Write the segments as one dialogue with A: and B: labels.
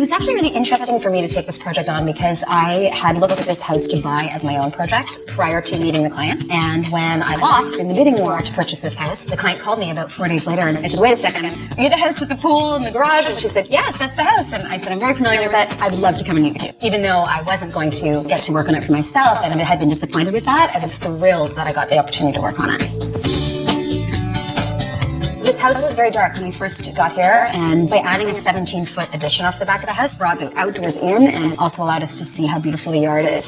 A: It was actually really interesting for me to take this project on because I had looked at this house to buy as my own project prior to meeting the client. And when I lost in the bidding war to purchase this house, the client called me about 4 days later and I said, wait a second, are you the house with the pool and the garage? And she said, yes, that's the house. And I said, I'm very familiar with it. I would love to come and meet with you. Even though I wasn't going to get to work on it for myself and I had been disappointed with that, I was thrilled that I got the opportunity to work on it. This house was very dark when we first got here, and by adding a 17-foot addition off the back of the house, brought the outdoors in and also allowed us to see how beautiful the yard is.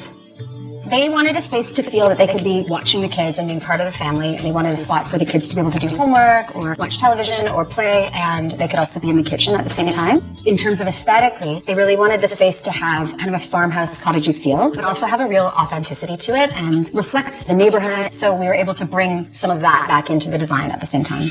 A: They wanted a space to feel that they could be watching the kids and being part of the family, and they wanted a spot for the kids to be able to do homework or watch television or play, and they could also be in the kitchen at the same time. In terms of aesthetically, they really wanted the space to have kind of a farmhouse cottagey feel, but also have a real authenticity to it and reflect the neighborhood, so we were able to bring some of that back into the design at the same time.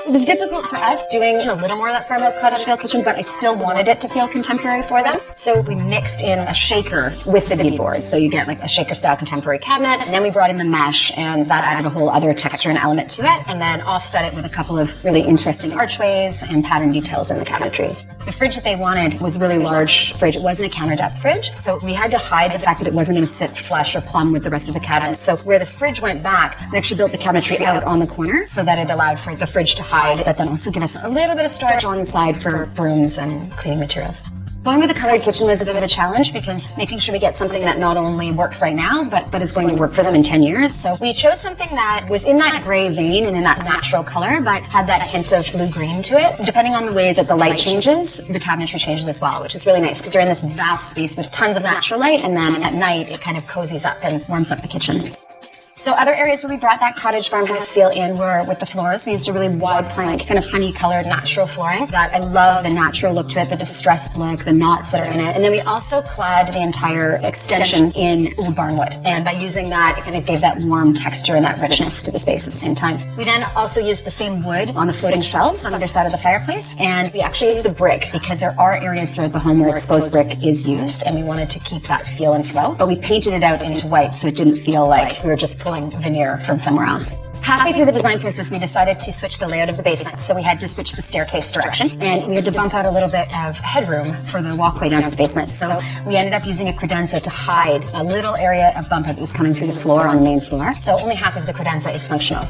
A: It was difficult for us doing a little more of that farmhouse cottage feel kitchen, but I still wanted it to feel contemporary for them. So we mixed in a shaker with the beadboard. So you get like a shaker-style contemporary cabinet, and then we brought in the mesh, and that added a whole other texture and element to it, and then offset it with a couple of really interesting archways and pattern details in the cabinetry. The fridge that they wanted was a really large fridge. It wasn't a counter-depth fridge, so we had to hide the fact that it wasn't going to sit flush or plumb with the rest of the cabinet. So where the fridge went back, we actually built the cabinetry out on the corner so that it allowed for the fridge to hide, but then also give us a little bit of storage on the side for brooms and cleaning materials. Going with the colored kitchen was a bit of a challenge because making sure we get something that not only works right now, but is going to work for them in 10 years. So we chose something that was in that gray vein and in that natural color, but had that hint of blue-green to it. Depending on the way that the light changes, the cabinetry changes as well, which is really nice because you're in this vast space with tons of natural light, and then at night it kind of cozies up and warms up the kitchen. So other areas where we brought that cottage farmhouse feel in were with the floors. We used a really wide plank, kind of honey-colored natural flooring that I love the natural look to it, the distressed look, the knots that are in it. And then we also clad the entire extension in old barnwood. And by using that, it kind of gave that warm texture and that richness to the space at the same time. We then also used the same wood on the floating shelves on either side of the fireplace. And we actually used a brick because there are areas throughout the home where exposed brick is used, and we wanted to keep that feel and flow. But we painted it out into white so it didn't feel like we were just pulling veneer from somewhere else. Halfway through the design process, we decided to switch the layout of the basement, so we had to switch the staircase direction, and we had to bump out a little bit of headroom for the walkway down to the basement. So we ended up using a credenza to hide a little area of bump out that was coming through the floor on the main floor. So only half of the credenza is functional.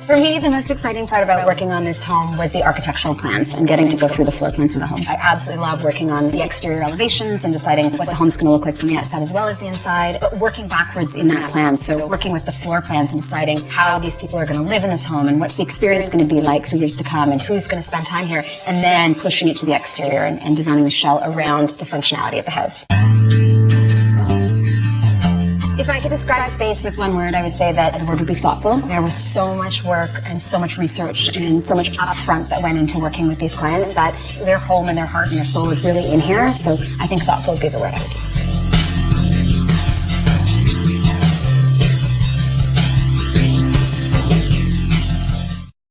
A: For me, the most exciting part about working on this home was the architectural plans and getting to go through the floor plans of the home. I absolutely love working on the exterior elevations and deciding what the home's going to look like from the outside as well as the inside, but working backwards in that plan. So working with the floor plans and deciding how these people are going to live in this home and what's the experience going to be like for years to come and who's going to spend time here, and then pushing it to the exterior and designing the shell around the functionality of the house. If I could describe space with one word, I would say that the word would be thoughtful. There was so much work and so much research and so much upfront that went into working with these clients that their home and their heart and their soul is really in here. So I think thoughtful would be the word I would use.